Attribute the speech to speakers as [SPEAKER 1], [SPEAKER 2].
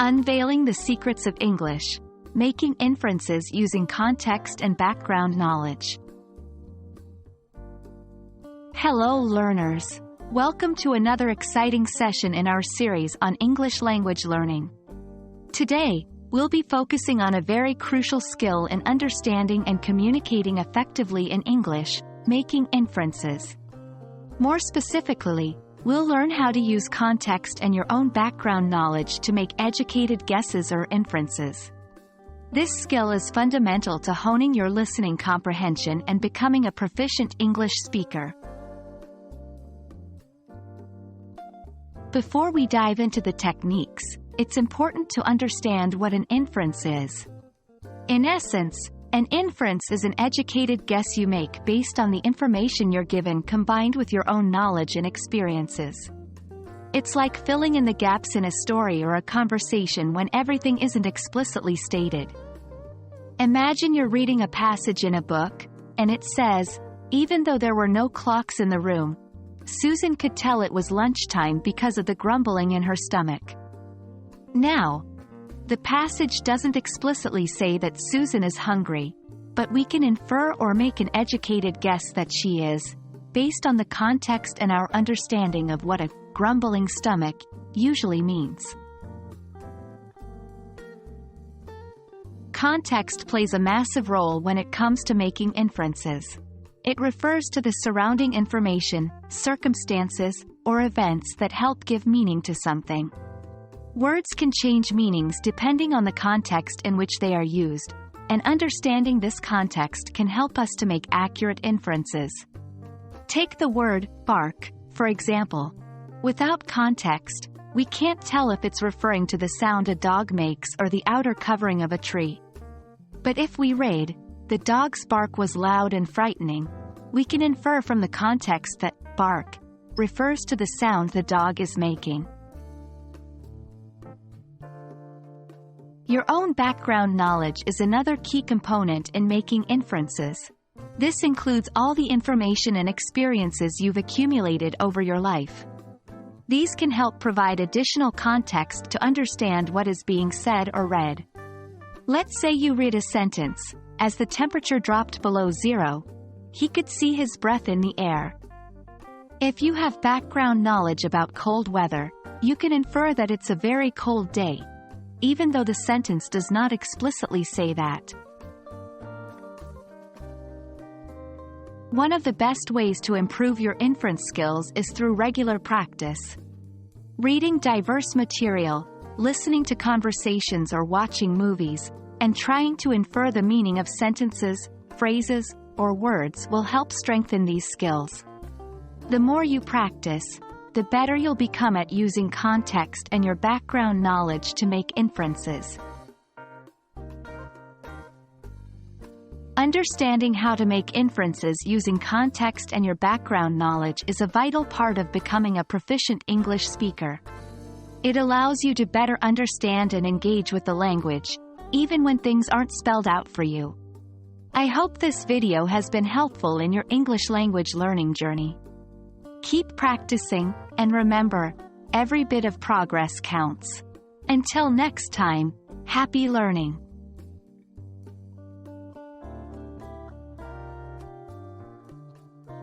[SPEAKER 1] Unveiling the secrets of English, making inferences using context and background knowledge. Hello learners. Welcome to another exciting session in our series on English language learning. Today, we'll be focusing on a very crucial skill in understanding and communicating effectively in English, making inferences. More specifically, we'll learn how to use context and your own background knowledge to make educated guesses or inferences. This skill is fundamental to honing your listening comprehension and becoming a proficient English speaker. Before we dive into the techniques, it's important to understand what an inference is. In essence, an inference is an educated guess you make based on the information you're given combined with your own knowledge and experiences. It's like filling in the gaps in a story or a conversation when everything isn't explicitly stated. Imagine you're reading a passage in a book, and it says, "Even though there were no clocks in the room, Susan could tell it was lunchtime because of the grumbling in her stomach." Now, the passage doesn't explicitly say that Susan is hungry, but we can infer or make an educated guess that she is, based on the context and our understanding of what a grumbling stomach usually means. Context plays a massive role when it comes to making inferences. It refers to the surrounding information, circumstances, or events that help give meaning to something. Words can change meanings depending on the context in which they are used, and understanding this context can help us to make accurate inferences. Take the word bark, for example. Without context, we can't tell if it's referring to the sound a dog makes or the outer covering of a tree. But if we read, "The dog's bark was loud and frightening," we can infer from the context that bark refers to the sound the dog is making. Your own background knowledge is another key component in making inferences. This includes all the information and experiences you've accumulated over your life. These can help provide additional context to understand what is being said or read. Let's say you read a sentence, "As the temperature dropped below zero, he could see his breath in the air." If you have background knowledge about cold weather, you can infer that it's a very cold day, even though the sentence does not explicitly say that. One of the best ways to improve your inference skills is through regular practice. Reading diverse material, listening to conversations or watching movies, and trying to infer the meaning of sentences, phrases, or words will help strengthen these skills. The more you practice, the better you'll become at using context and your background knowledge to make inferences. Understanding how to make inferences using context and your background knowledge is a vital part of becoming a proficient English speaker. It allows you to better understand and engage with the language, even when things aren't spelled out for you. I hope this video has been helpful in your English language learning journey. Keep practicing, and remember, every bit of progress counts. Until next time, happy learning!